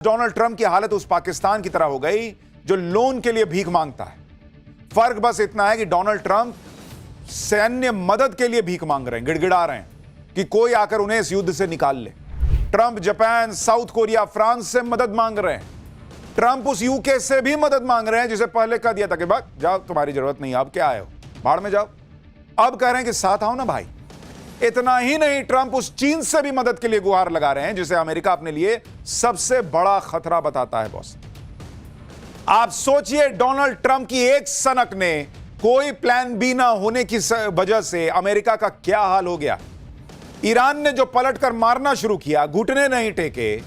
Donald Trump की हालत उस पाकिस्तान की तरह हो गई जो लोन के लिए भीख मांगता है। फर्क बस इतना है कि डोनाल्ड ट्रंप सैन्य मदद के लिए भीख मांग रहे हैं, गिड़गिड़ा रहे हैं कि कोई आकर उन्हें इस युद्ध से निकाल ले। Trump Japan, south Korea, France से मदद मांग रहे हैं। ट्रंप उस यूके से भी मदद मांग रहे हैं जिसे पहले कह दिया था कि भाग जाओ, तुम्हारी जरूरत नहीं, अब क्या आए हो, भाड़ में जाओ। अब कह रहे हैं कि साथ आओ ना भाई। इतना ही नहीं, ट्रंप उस चीन से भी मदद के लिए गुहार लगा रहे हैं जिसे अमेरिका अपने लिए सबसे बड़ा खतरा बताता है। बॉस, आप सोचिए, डोनाल्ड ट्रंप की एक सनक ने कोई प्लान बी ना होने की वजह से अमेरिका का क्या हाल हो गया। ईरान ने जो पलटकर मारना शुरू किया, घुटने नहीं टेके।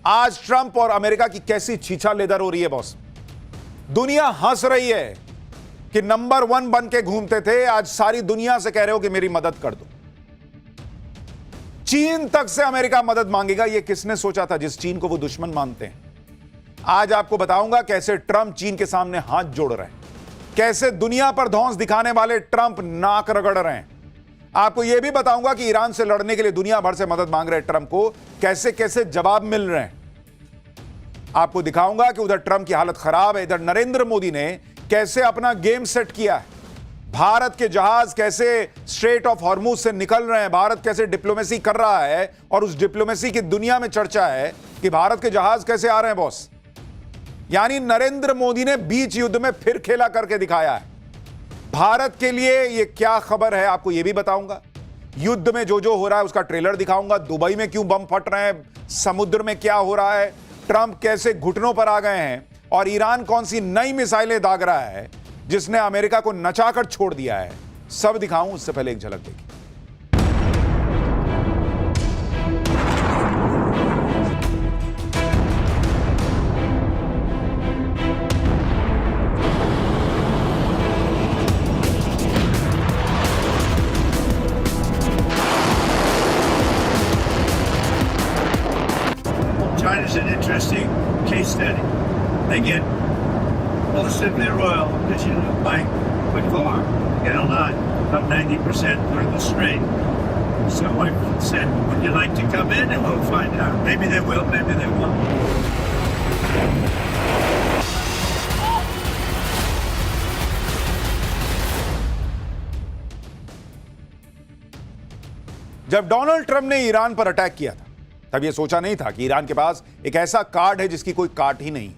आज ट्रंप और अमेरिका की कैसी छीछा लेदर हो रही है। बॉस, दुनिया हंस रही है कि नंबर 1 बन के घूमते थे, आज सारी दुनिया से कह रहे हो कि मेरी मदद कर दो। चीन तक से अमेरिका मदद मांगेगा, यह किसने सोचा था, जिस चीन को वो दुश्मन मानते हैं। आज आपको बताऊंगा कैसे ट्रंप चीन के सामने हाथ जोड़ रहे हैं, कैसे दुनिया पर धौंस दिखाने वाले ट्रंप नाक रगड़ रहे हैं। आपको यह भी बताऊंगा कि ईरान से लड़ने के लिए दुनिया भर से मदद मांग रहे ट्रंप को कैसे कैसे जवाब मिल रहे हैं। आपको दिखाऊंगा कि उधर ट्रंप की हालत खराब है, इधर नरेंद्र मोदी ने कैसे अपना गेम सेट किया है। भारत के जहाज कैसे स्ट्रेट ऑफ हॉर्मुज से निकल रहे हैं, भारत कैसे डिप्लोमेसी कर रहा है, और उस डिप्लोमेसी की दुनिया में चर्चा है कि भारत के जहाज कैसे आ रहे हैं। बॉस, यानी नरेंद्र मोदी ने बीच युद्ध में फिर खेला करके दिखाया है। भारत के लिए यह क्या खबर है, आपको यह भी बताऊंगा। युद्ध में जो जो हो रहा है उसका ट्रेलर दिखाऊंगा। दुबई में क्यों बम फट रहे हैं, समुद्र में क्या हो रहा है, ट्रंप कैसे घुटनों पर आ गए हैं, और ईरान कौन सी नई मिसाइलें दाग रहा है जिसने अमेरिका को नचाकर छोड़ दिया है। सब दिखाऊं, उससे पहले एक झलक देखिए। China's an interesting case study. They get most of their oil because by quick farm, get a lot, about 90% through the strait. So I said, would you like to come in and we'll find out. Maybe they will, maybe they won't. जब Donald Trump ने Iran पर attack किया था, तब यह सोचा नहीं था कि ईरान के पास एक ऐसा कार्ड है जिसकी कोई काट ही नहीं,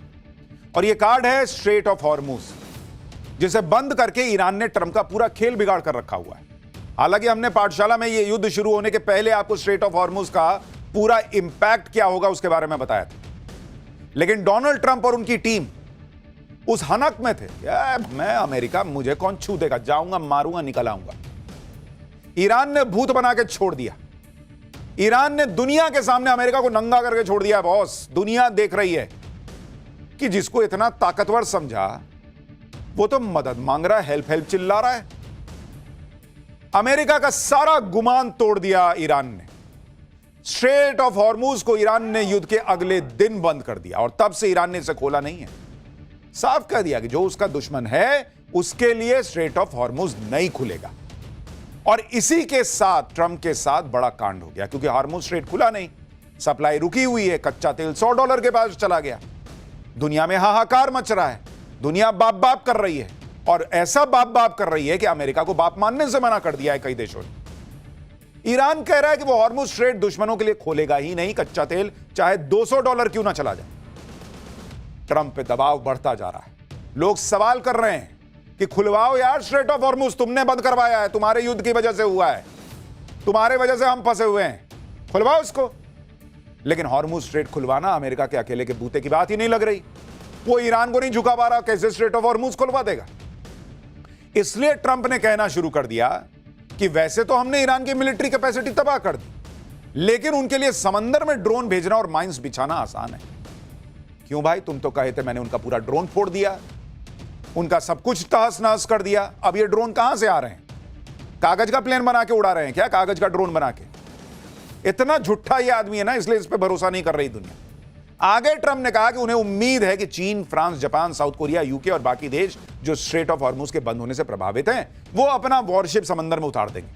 और यह कार्ड है स्ट्रेट ऑफ हॉर्मुज, जिसे बंद करके ईरान ने ट्रंप का पूरा खेल बिगाड़ कर रखा हुआ है। हालांकि हमने पाठशाला में यह युद्ध शुरू होने के पहले आपको स्ट्रेट ऑफ हॉर्मुज का पूरा इंपैक्ट क्या होगा उसके बारे में बताया था, लेकिन डोनाल्ड ट्रंप और उनकी टीम उस हनक में थे, मैं अमेरिका, मुझे कौन छू देगा, जाऊंगा, मारूंगा, निकल आऊंगा। ईरान ने भूत बना के छोड़ दिया। ईरान ने दुनिया के सामने अमेरिका को नंगा करके छोड़ दिया। बॉस, दुनिया देख रही है कि जिसको इतना ताकतवर समझा वो तो मदद मांग रहा है, हेल्प हेल्प चिल्ला रहा है। अमेरिका का सारा गुमान तोड़ दिया ईरान ने। स्ट्रेट ऑफ हॉर्मुज को ईरान ने युद्ध के अगले दिन बंद कर दिया, और तब से ईरान ने इसे खोला नहीं है। साफ कह दिया कि जो उसका दुश्मन है उसके लिए स्ट्रेट ऑफ हॉर्मुज नहीं खुलेगा। और इसी के साथ ट्रंप के साथ बड़ा कांड हो गया, क्योंकि हार्मुज स्ट्रेट खुला नहीं, सप्लाई रुकी हुई है, कच्चा तेल $100 के पास चला गया। दुनिया में हाहाकार मच रहा है, दुनिया बाप बाप कर रही है, और ऐसा बाप बाप कर रही है कि अमेरिका को बाप मानने से मना कर दिया है कई देशों ने। ईरान कह रहा है कि वो हार्मुज स्ट्रेट दुश्मनों के लिए खोलेगा ही नहीं, कच्चा तेल चाहे $200 क्यों ना चला जाए। ट्रंप पे दबाव बढ़ता जा रहा है। लोग सवाल कर रहे हैं कि खुलवाओ यार स्ट्रेट ऑफ हॉर्मुज, तुमने बंद करवाया है, तुम्हारे युद्ध की वजह से हुआ है, तुम्हारे वजह से हम फंसे हुए हैं, खुलवाओ इसको। लेकिन हॉर्मुज स्ट्रेट खुलवाना अमेरिका के अकेले के बूते की बात ही नहीं लग रही। वो ईरान को नहीं झुका पा रहा, कैसे स्ट्रेट ऑफ हॉर्मुज खुलवा देगा। इसलिए ट्रंप ने कहना शुरू कर दिया कि वैसे तो हमने ईरान की मिलिट्री कैपेसिटी तबाह कर दी, लेकिन उनके लिए समंदर में ड्रोन भेजना और माइंस बिछाना आसान है। क्यों भाई, तुम तो कहे थे, मैंने उनका पूरा ड्रोन फोड़ दिया, उनका सब कुछ तहस नहस कर दिया। अब ये ड्रोन कहां से आ रहे हैं? कागज का प्लेन बना के उड़ा रहे हैं क्या, कागज का ड्रोन बना के? इतना झूठा ये आदमी है ना, इसलिए इस पे भरोसा नहीं कर रही दुनिया। आगे ट्रंप ने कहा कि उन्हें उम्मीद है कि चीन, France, Japan, south Korea, UK और बाकी देश जो स्ट्रेट ऑफ हॉर्मुज के बंद होने से प्रभावित हैं, वो अपना वॉरशिप समंदर में उतार देंगे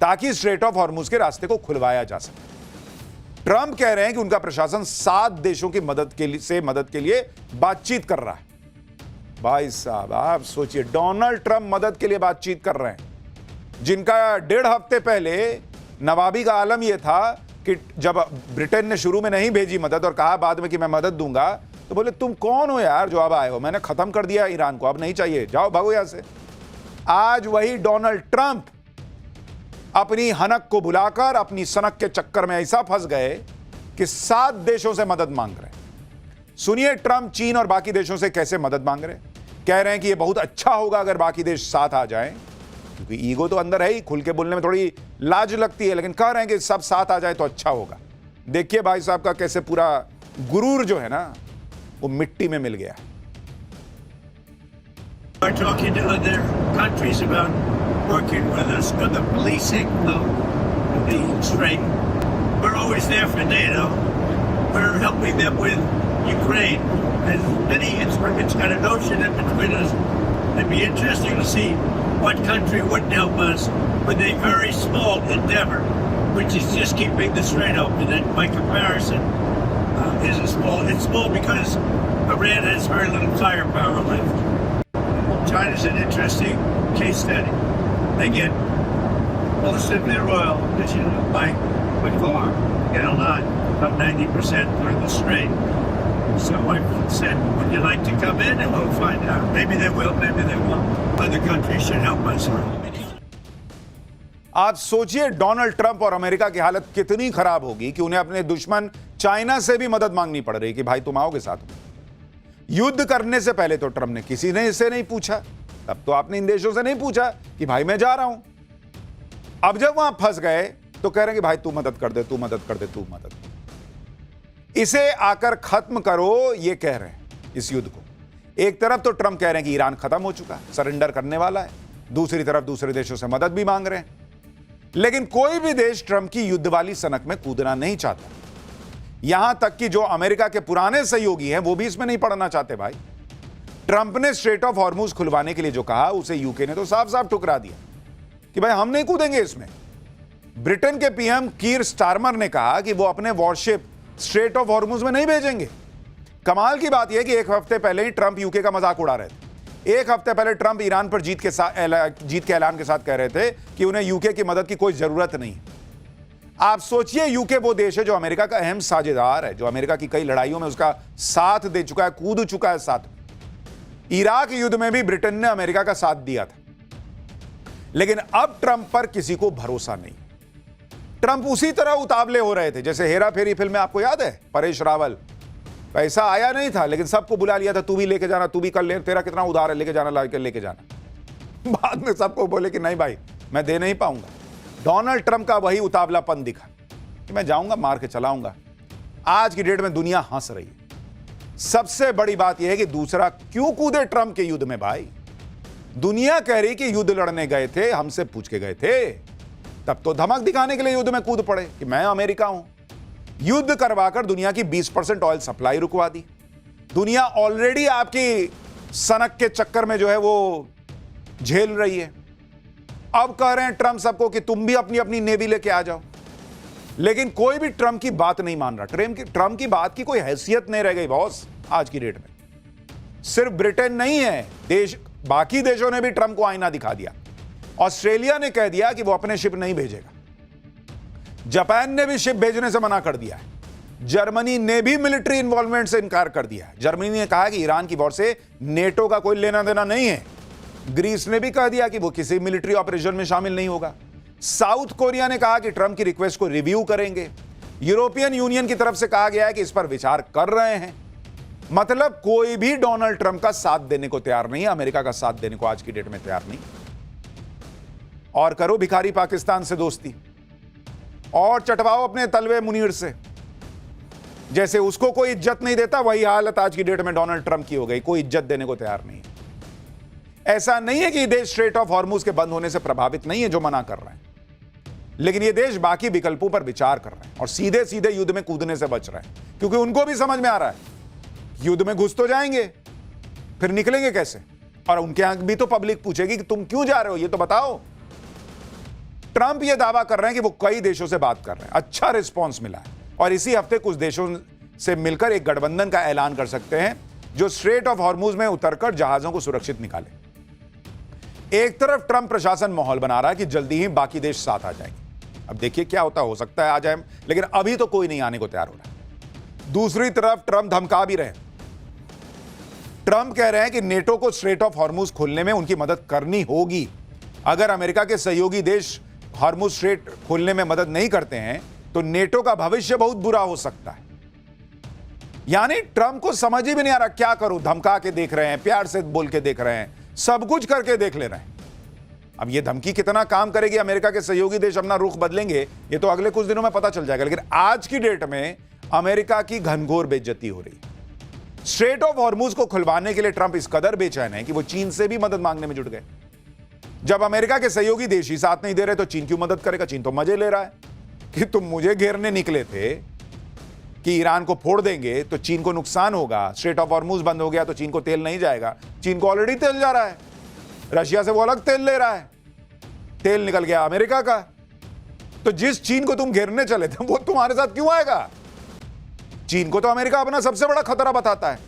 ताकि स्ट्रेट ऑफ हॉर्मुज के रास्ते को खुलवाया जा सके। ट्रंप कह रहे हैं कि उनका प्रशासन 7 देशों की मदद के लिए बातचीत कर रहा है। भाई साहब, आप सोचिए, डोनाल्ड ट्रंप मदद के लिए बातचीत कर रहे हैं, जिनका 1.5 हफ्ते पहले नवाबी का आलम यह था कि जब ब्रिटेन ने शुरू में नहीं भेजी मदद और कहा बाद में कि मैं मदद दूंगा, तो बोले तुम कौन हो यार जो अब आए हो, मैंने खत्म कर दिया ईरान को, अब नहीं चाहिए, जाओ भागो यहां से। आज वही डोनाल्ड ट्रंप अपनी हनक को बुलाकर अपनी सनक के चक्कर में ऐसा फंस गए कि 7 देशों से मदद मांग रहे हैं। सुनिए ट्रंप चीन और बाकी देशों से कैसे मदद मांग रहे हैं। कह रहे हैं कि यह बहुत अच्छा होगा अगर बाकी देश साथ आ जाएं, क्योंकि ईगो तो अंदर है ही, खुल के बोलने में थोड़ी लाज लगती है, लेकिन कह रहे हैं कि सब साथ आ जाए तो अच्छा होगा। देखिए भाई साहब का कैसे पूरा गुरूर जो है ना वो मिट्टी में मिल गया। We're talking to other countries about working with us for the policing of the strait. We're always there for NATO. We're helping them with Ukraine. And many, it's got an ocean in between us. It'd be interesting to see what country wouldn't help us with a very small endeavor, which is just keeping the strait open. And by comparison, it's small because Iran has very little firepower left. China's an interesting case study. They get all the simply royal, which you know, by quick farm, get a lot, about 90% through the strait. So I said, would you like to come in and we'll find out. Maybe they will, maybe they won't. Other countries should help us. आप सोचिए Donald Trump और America की हालत कितनी खराब होगी कि उन्हें अपने दुश्मन चाइना से भी मदद मांगनी पड़ रही कि भाई तुम आओगे साथ में। युद्ध करने से पहले तो ट्रंप ने किसी ने इससे नहीं पूछा, तब तो आपने इन देशों से नहीं पूछा कि भाई मैं जा रहा हूं। अब जब वहां फंस गए तो कह रहे हैं कि भाई तू मदद कर दे, तू मदद कर दे, तू मदद कर दे। इसे आकर खत्म करो, ये कह रहे हैं इस युद्ध को। एक तरफ तो ट्रंप कह रहे हैं कि ईरान खत्म हो चुका है, सरेंडर करने वाला है, दूसरी तरफ दूसरे देशों से मदद भी मांग रहे हैं। लेकिन कोई भी देश ट्रंप की युद्ध वाली सनक में कूदना नहीं चाहता। यहां तक कि जो अमेरिका के पुराने सहयोगी हैं वो भी इसमें नहीं पड़ना चाहते। भाई ट्रंप ने स्ट्रेट ऑफ हॉर्मुज खुलवाने के लिए जो कहा उसे यूके ने तो साफ साफ ठुकरा दिया कि भाई हम नहीं कूदेंगे इसमें। ब्रिटेन के पीएम कीर स्टारमर ने कहा कि वो अपने वॉरशिप स्ट्रेट ऑफ हॉर्मुज में नहीं भेजेंगे। कमाल की बात यह कि एक हफ्ते पहले ही ट्रंप यूके का मजाक उड़ा रहे थे। एक हफ्ते पहले ट्रंप ईरान पर जीत के ऐलान के साथ कह रहे थे कि उन्हें यूके की मदद की कोई जरूरत नहीं। आप सोचिए, यूके वो देश है जो अमेरिका का अहम साझेदार है, जो अमेरिका की कई लड़ाइयों में उसका साथ दे चुका है, कूद चुका है साथ। इराक युद्ध में भी ब्रिटेन ने अमेरिका का साथ दिया था। लेकिन अब ट्रंप पर किसी को भरोसा नहीं। ट्रंप उसी तरह उतावले हो रहे थे जैसे हेरा फेरी फिल्म में, आपको याद है, परेश रावल, पैसा आया नहीं था लेकिन सबको बुला लिया था, तू भी लेके जाना, तू भी कर ले, तेरा कितना उधार है, लेके जाना, लेके जाना। बाद में सबको बोले कि नहीं भाई मैं दे नहीं पाऊंगा। डोनाल्ड ट्रंप का वही उतावलापन दिखा कि मैं जाऊंगा, मार के चलाऊंगा। आज की डेट में दुनिया हंस रही है। सबसे बड़ी बात यह है कि दूसरा क्यों कूदे ट्रंप के युद्ध में। भाई दुनिया कह रही कि युद्ध लड़ने गए थे, हमसे पूछ के गए थे, तब तो धमक दिखाने के लिए युद्ध में कूद पड़े कि मैं अमेरिका हूं। युद्ध करवाकर दुनिया की 20% ऑयल सप्लाई रुकवा दी। दुनिया ऑलरेडी आपकी सनक के चक्कर में जो है वो झेल रही है। अब कह रहे हैं ट्रंप सबको कि तुम भी अपनी अपनी नेवी लेके आ जाओ। लेकिन कोई भी ट्रंप की बात नहीं मान रहा। ट्रंप की बात की कोई हैसियत नहीं रह गई बॉस आज की डेट में। सिर्फ ब्रिटेन नहीं है, बाकी देशों ने भी ट्रंप को आईना दिखा दिया। ऑस्ट्रेलिया ने कह दिया कि वो अपने शिप नहीं भेजेगा। जापान ने भी शिप भेजने से मना कर दिया है। जर्मनी ने भी मिलिट्री इन्वॉल्वमेंट से इनकार कर दिया है। जर्मनी ने कहा कि ईरान की वॉर से नेटो का कोई लेना देना नहीं है। ग्रीस ने भी कह दिया कि वो किसी मिलिट्री ऑपरेशन में शामिल नहीं होगा। साउथ कोरिया ने कहा कि ट्रंप की रिक्वेस्ट को रिव्यू करेंगे। यूरोपियन यूनियन की तरफ से कहा गया है कि इस पर विचार कर रहे हैं। मतलब कोई भी डोनाल्ड ट्रंप का साथ देने को तैयार नहीं है, अमेरिका का साथ देने को आज की डेट में तैयार नहीं। और करो भिखारी पाकिस्तान से दोस्ती और चटवाओ अपने तलवे मुनीर से। जैसे उसको कोई इज्जत नहीं देता, वही हालत आज की डेट में डोनाल्ड ट्रंप की हो गई। कोई इज्जत देने को तैयार नहीं है। ऐसा नहीं है कि ये देश स्ट्रेट ऑफ हॉर्मुज के बंद होने से प्रभावित नहीं है जो मना कर रहे हैं, लेकिन ये देश बाकी विकल्पों पर विचार कर रहे हैं और सीधे सीधे युद्ध में कूदने से बच रहे हैं, क्योंकि उनको भी समझ में आ रहा है युद्ध में घुस तो जाएंगे, फिर निकलेंगे कैसे। और उनके यहां भी तो पब्लिक पूछेगी कि तुम क्यों जा रहे हो, ये तो बताओ। ट्रंप ये दावा कर रहे हैं कि वो कई देशों से बात कर रहे हैं, अच्छा रिस्पॉन्स मिला है। और इसी हफ्ते कुछ देशों से मिलकर एक गठबंधन का ऐलान कर सकते हैं जो स्ट्रेट ऑफ हॉर्मुज में उतरकर जहाजों को सुरक्षित निकाले। एक तरफ ट्रंप प्रशासन माहौल बना रहा है कि जल्दी ही बाकी देश साथ आ जाएंगे। अब देखिए क्या होता है, हो सकता है आ जाए, लेकिन अभी तो कोई नहीं आने को तैयार हो रहा। दूसरी तरफ ट्रंप धमका भी रहे हैं। ट्रंप कह रहे हैं कि नेटो को स्ट्रेट ऑफ हॉर्मुज खोलने में उनकी मदद करनी होगी। अगर अमेरिका के सहयोगी देश हॉर्मुज स्ट्रेट खोलने में मदद नहीं करते हैं तो नेटो का भविष्य बहुत बुरा हो सकता है। यानी ट्रंप को समझ ही भी नहीं आ रहा क्या करूं, धमका के देख रहे हैं, प्यार से बोल के देख रहे हैं, सब कुछ करके देख ले रहे हैं। अब यह धमकी कितना काम करेगी, अमेरिका के सहयोगी देश अपना रुख बदलेंगे, ये तो अगले कुछ दिनों में पता चल जाएगा। लेकिन आज की डेट में अमेरिका की घनघोर बेइज्जती हो रही है। स्ट्रेट ऑफ हॉर्मुज को खुलवाने के लिए ट्रंप इस कदर बेचैन है कि वो चीन से भी मदद मांगने में जुट गए। जब अमेरिका के सहयोगी देश ही साथ नहीं दे रहे तो चीन क्यों मदद करेगा? चीन तो मजे ले रहा है कि तुम मुझे घेरने निकले थे कि ईरान को फोड़ देंगे तो चीन को नुकसान होगा, स्ट्रेट ऑफ हॉर्मुज बंद हो गया तो चीन को तेल नहीं जाएगा। चीन को ऑलरेडी तेल जा रहा है, रशिया से वो अलग तेल ले रहा है, तेल निकल गया अमेरिका का। तो जिस चीन को तुम घेरने चले थे वो तुम्हारे साथ क्यों आएगा? चीन को तो अमेरिका अपना सबसे बड़ा खतरा बताता है।